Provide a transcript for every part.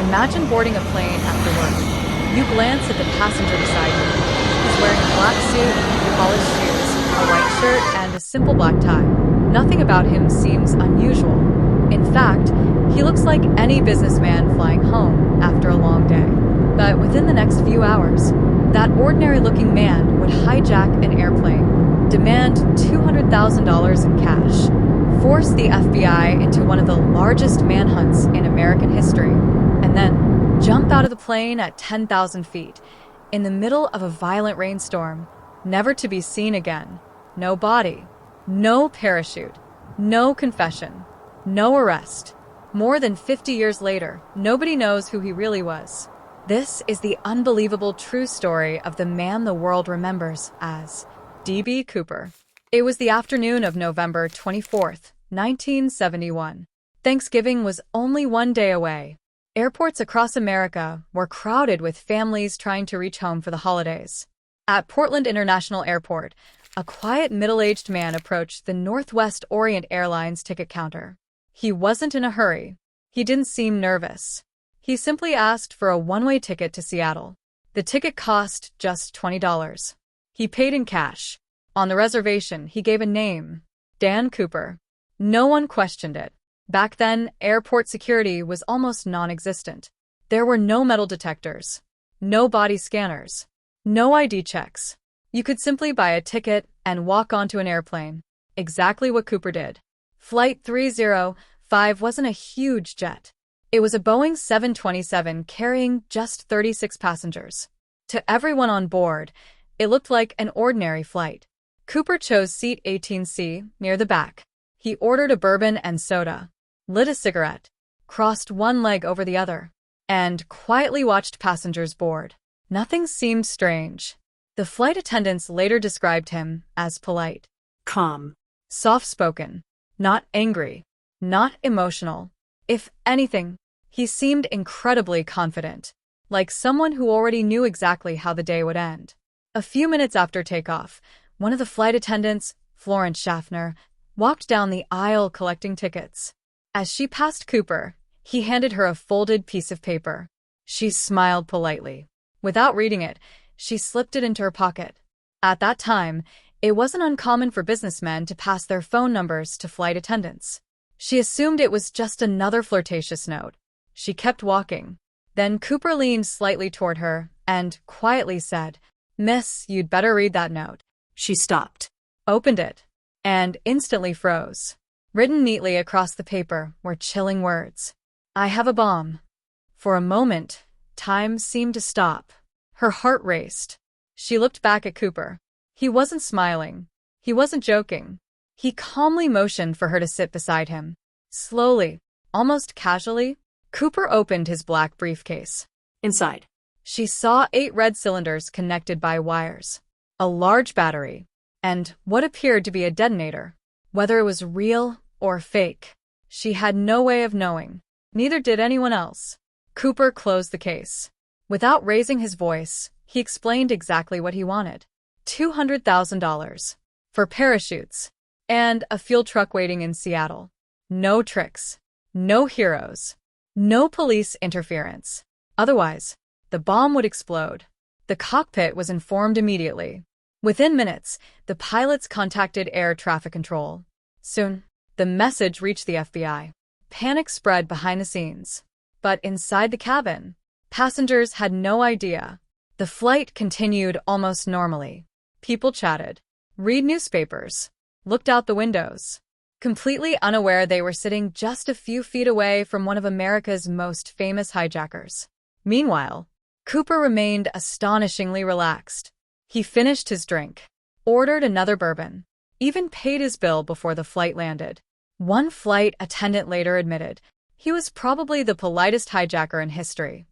Imagine boarding a plane after work. You glance at the passenger beside you. He's wearing a black suit, polished shoes, a white shirt, and a simple black tie. Nothing about him seems unusual. In fact, he looks like any businessman flying home after a long day. But within the next few hours, that ordinary-looking man would hijack an airplane, demand $200,000 in cash, force the FBI into one of the largest manhunts in American history, and then jump out of the plane at 10,000 feet, in the middle of a violent rainstorm, never to be seen again. No body, no parachute, no confession, no arrest. More than 50 years later, nobody knows who he really was. This is the unbelievable true story of the man the world remembers as D.B. Cooper. It was the afternoon of November 24th, 1971. Thanksgiving was only one day away. Airports across America were crowded with families trying to reach home for the holidays. At Portland International Airport, a quiet middle-aged man approached the Northwest Orient Airlines ticket counter. He wasn't in a hurry. He didn't seem nervous. He simply asked for a one-way ticket to Seattle. The ticket cost just $20. He paid in cash. On the reservation, he gave a name, Dan Cooper. No one questioned it. Back then, airport security was almost non-existent. There were no metal detectors, no body scanners, no ID checks. You could simply buy a ticket and walk onto an airplane. Exactly what Cooper did. Flight 305 wasn't a huge jet. It was a Boeing 727 carrying just 36 passengers. To everyone on board, it looked like an ordinary flight. Cooper chose seat 18C, near the back. He ordered a bourbon and soda, lit a cigarette, crossed one leg over the other, and quietly watched passengers board. Nothing seemed strange. The flight attendants later described him as polite, calm, soft-spoken, not angry, not emotional. If anything, he seemed incredibly confident, like someone who already knew exactly how the day would end. A few minutes after takeoff, one of the flight attendants, Florence Schaffner, walked down the aisle collecting tickets. As she passed Cooper, he handed her a folded piece of paper. She smiled politely. Without reading it, she slipped it into her pocket. At that time, it wasn't uncommon for businessmen to pass their phone numbers to flight attendants. She assumed it was just another flirtatious note. She kept walking. Then Cooper leaned slightly toward her and quietly said, "Miss, you'd better read that note." She stopped, Opened it, and instantly froze. Written neatly across the paper were chilling words. "I have a bomb." For a moment, time seemed to stop. Her heart raced. She looked back at Cooper. He wasn't smiling. He wasn't joking. He calmly motioned for her to sit beside him. Slowly, almost casually, Cooper opened his black briefcase. Inside, She saw 8 red cylinders connected by wires, a large battery, and what appeared to be a detonator. Whether it was real or fake, she had no way of knowing. Neither did anyone else. Cooper closed the case. Without raising his voice, he explained exactly what he wanted. $200,000 for parachutes and a fuel truck waiting in Seattle. No tricks, no heroes, no police interference. Otherwise, the bomb would explode. The cockpit was informed immediately. Within minutes, the pilots contacted air traffic control. Soon, the message reached the FBI. Panic spread behind the scenes. But inside the cabin, passengers had no idea. The flight continued almost normally. People chatted, read newspapers, looked out the windows, completely unaware they were sitting just a few feet away from one of America's most famous hijackers. Meanwhile, Cooper remained astonishingly relaxed. He finished his drink, ordered another bourbon, even paid his bill before the flight landed. One flight attendant later admitted he was probably the politest hijacker in history.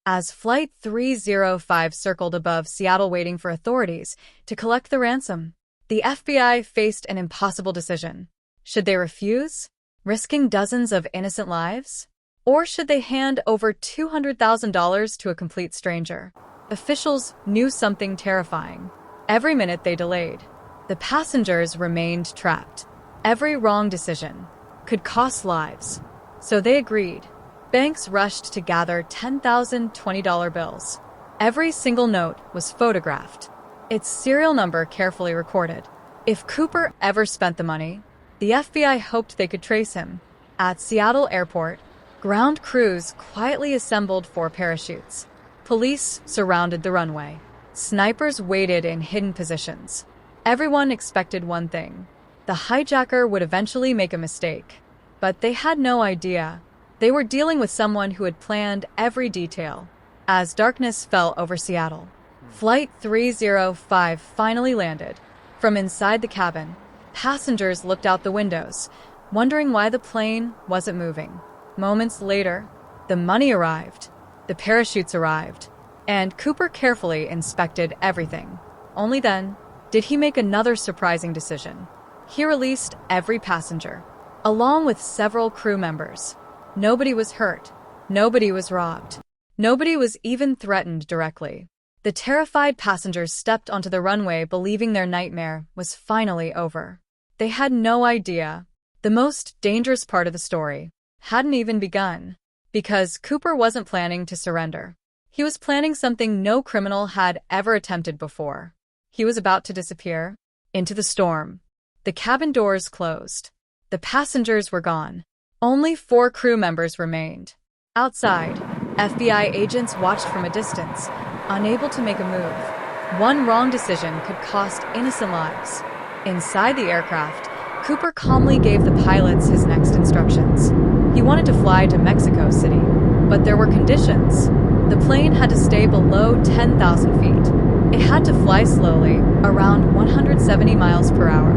As Flight 305 circled above Seattle waiting for authorities to collect the ransom, the FBI faced an impossible decision. Should they refuse, risking dozens of innocent lives? Or should they hand over $200,000 to a complete stranger? Officials knew something terrifying. Every minute they delayed, the passengers remained trapped. Every wrong decision could cost lives. So they agreed. Banks rushed to gather $10,000 $20 bills. Every single note was photographed, its serial number carefully recorded. If Cooper ever spent the money, the FBI hoped they could trace him. At Seattle Airport, ground crews quietly assembled 4 parachutes. Police surrounded the runway. Snipers waited in hidden positions. Everyone expected one thing: the hijacker would eventually make a mistake. But they had no idea. They were dealing with someone who had planned every detail. As darkness fell over Seattle, Flight 305 finally landed. From inside the cabin, passengers looked out the windows, wondering why the plane wasn't moving. Moments later, the money arrived, the parachutes arrived, and Cooper carefully inspected everything. Only then did he make another surprising decision. He released every passenger, along with several crew members. Nobody was hurt. Nobody was robbed. Nobody was even threatened directly. The terrified passengers stepped onto the runway believing their nightmare was finally over. They had no idea the most dangerous part of the story hadn't even begun, because Cooper wasn't planning to surrender. He was planning something no criminal had ever attempted before. He was about to disappear into the storm. The cabin doors closed. The passengers were gone. Only 4 crew members remained. Outside, FBI agents watched from a distance, unable to make a move. One wrong decision could cost innocent lives. Inside the aircraft, Cooper calmly gave the pilots his next instructions. He wanted to fly to Mexico City, but there were conditions. The plane had to stay below 10,000 feet. It had to fly slowly, around 170 miles per hour.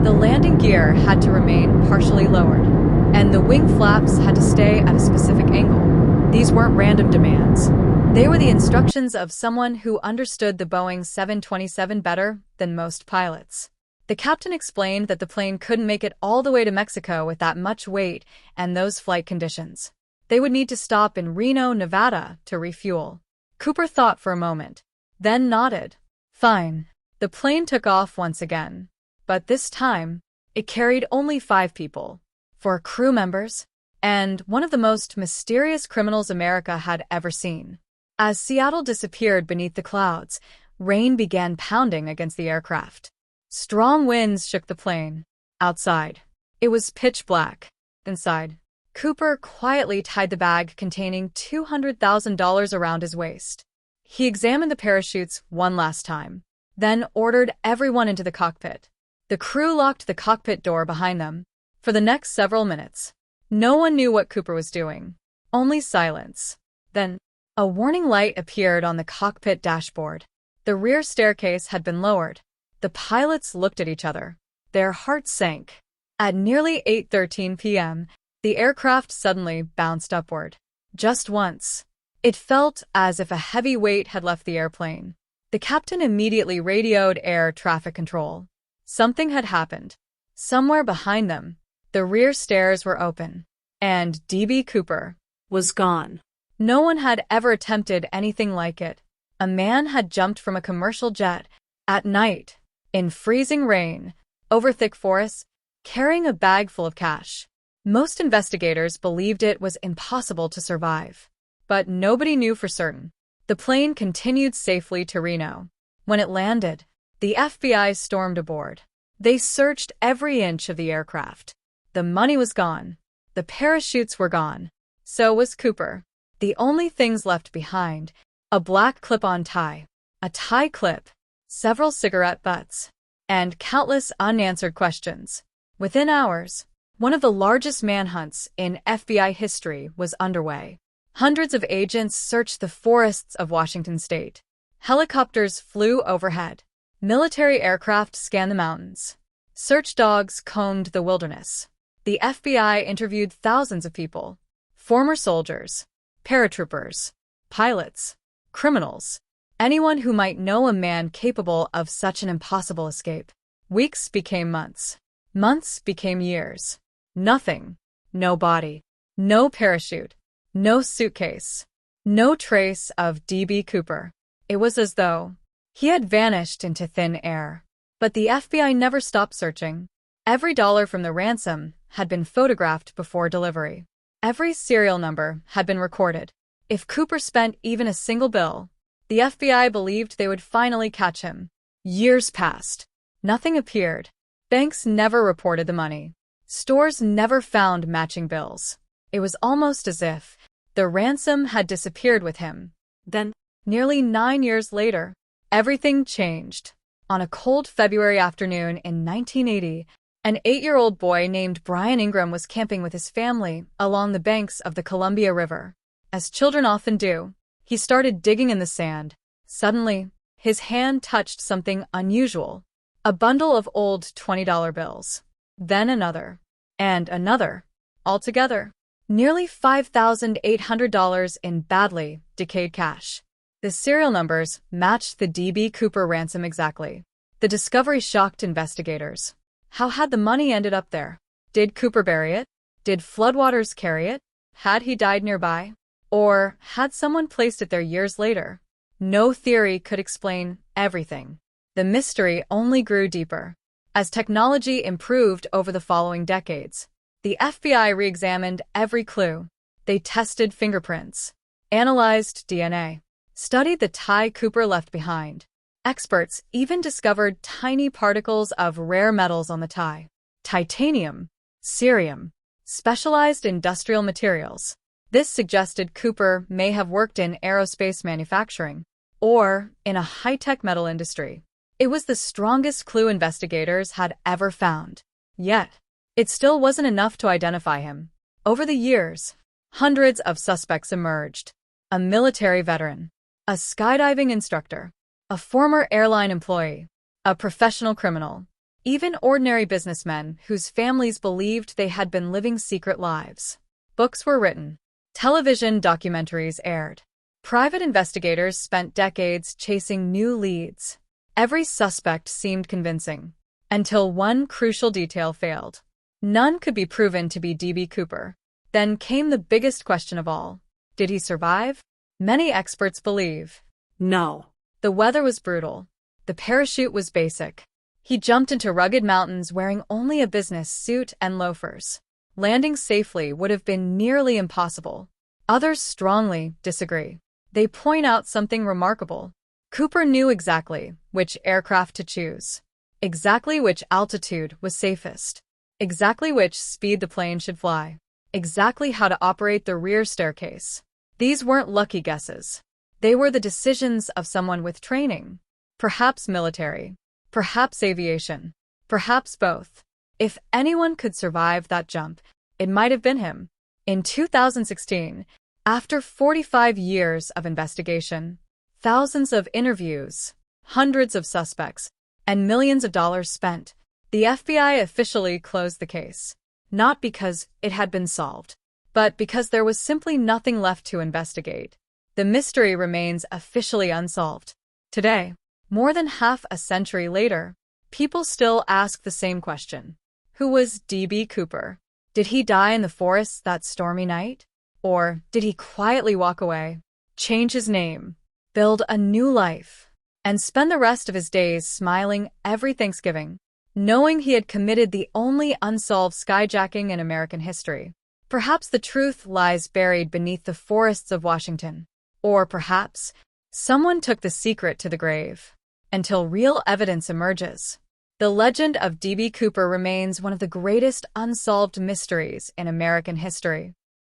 The landing gear had to remain partially lowered, and the wing flaps had to stay at a specific angle. These weren't random demands. They were the instructions of someone who understood the Boeing 727 better than most pilots. The captain explained that the plane couldn't make it all the way to Mexico with that much weight and those flight conditions. They would need to stop in Reno, Nevada to refuel. Cooper thought for a moment, then nodded. Fine. The plane took off once again. But this time, it carried only 5 people. 4 crew members, and one of the most mysterious criminals America had ever seen. As Seattle disappeared beneath the clouds, rain began pounding against the aircraft. Strong winds shook the plane. Outside, it was pitch black. Inside, Cooper quietly tied the bag containing $200,000 around his waist. He examined the parachutes one last time, then ordered everyone into the cockpit. The crew locked the cockpit door behind them. For the next several minutes, no one knew what Cooper was doing. Only silence. Then, a warning light appeared on the cockpit dashboard. The rear staircase had been lowered. The pilots looked at each other. Their hearts sank. At nearly 8:13 p.m., the aircraft suddenly bounced upward. Just once. It felt as if a heavy weight had left the airplane. The captain immediately radioed air traffic control. Something had happened. Somewhere behind them, the rear stairs were open, and D.B. Cooper Was gone. No one had ever attempted anything like it. A man had jumped from a commercial jet at night, in freezing rain, over thick forests, carrying a bag full of cash. Most investigators believed it was impossible to survive. But nobody knew for certain. The plane continued safely to Reno. When it landed, the FBI stormed aboard. They searched every inch of the aircraft. The money was gone. The parachutes were gone. So was Cooper. The only things left behind: a black clip-on tie, a tie clip, several cigarette butts, and countless unanswered questions. Within hours, one of the largest manhunts in FBI history was underway. Hundreds of agents searched the forests of Washington state. Helicopters flew overhead. Military aircraft scanned the mountains. Search dogs combed the wilderness. The FBI interviewed thousands of people: former soldiers, paratroopers, pilots, criminals, anyone who might know a man capable of such an impossible escape. Weeks became months. Months became years. Nothing. No body. No parachute. No suitcase. No trace of D.B. Cooper. It was as though he had vanished into thin air. But the FBI never stopped searching. Every dollar from the ransom had been photographed before delivery. Every serial number had been recorded. If Cooper spent even a single bill, the FBI believed they would finally catch him. Years passed. Nothing appeared. Banks never reported the money. Stores never found matching bills. It was almost as if the ransom had disappeared with him. Then, Nearly 9 years later, everything changed. On a cold February afternoon in 1980, an 8-year-old boy named Brian Ingram was camping with his family along the banks of the Columbia River. As children often do, he started digging in the sand. Suddenly, his hand touched something unusual, a bundle of old $20 bills. Then another, and another. Altogether, nearly $5,800 in badly decayed cash. The serial numbers matched the D.B. Cooper ransom exactly. The discovery shocked investigators. How had the money ended up there? Did Cooper bury it? Did floodwaters carry it? Had he died nearby? Or had someone placed it there years later? No theory could explain everything. The mystery only grew deeper. As technology improved over the following decades, the FBI re-examined every clue. They tested fingerprints, analyzed DNA, studied the tie Cooper left behind. Experts even discovered tiny particles of rare metals on the tie: titanium, cerium, specialized industrial materials. This suggested Cooper may have worked in aerospace manufacturing or in a high-tech metal industry. It was the strongest clue investigators had ever found. Yet, it still wasn't enough to identify him. Over the years, hundreds of suspects emerged: a military veteran, a skydiving instructor, a former airline employee, a professional criminal, even ordinary businessmen whose families believed they had been living secret lives. Books were written. Television documentaries aired. Private investigators spent decades chasing new leads. Every suspect seemed convincing, until one crucial detail failed. None could be proven to be D.B. Cooper. Then came the biggest question of all. Did he survive? Many experts believe no. the weather was brutal. The parachute was basic. He jumped into rugged mountains wearing only a business suit and loafers. Landing safely would have been nearly impossible. Others strongly disagree. They point out something remarkable. Cooper knew exactly which aircraft to choose, exactly which altitude was safest, exactly which speed the plane should fly, exactly how to operate the rear staircase. These weren't lucky guesses. They were the decisions of someone with training. Perhaps military, perhaps aviation, perhaps both. If anyone could survive that jump, it might have been him. In 2016, after 45 years of investigation, thousands of interviews, hundreds of suspects, and millions of dollars spent, the FBI officially closed the case. Not because it had been solved, but because there was simply nothing left to investigate. The mystery remains officially unsolved. Today, more than half a century later, people still ask the same question. Who was D.B. Cooper? Did he die in the forests that stormy night? Or did he quietly walk away, change his name, build a new life, and spend the rest of his days smiling every Thanksgiving, knowing he had committed the only unsolved skyjacking in American history? Perhaps the truth lies buried beneath the forests of Washington. Or perhaps someone took the secret to the grave. Until real evidence emerges, the legend of D.B. Cooper remains one of the greatest unsolved mysteries in American history.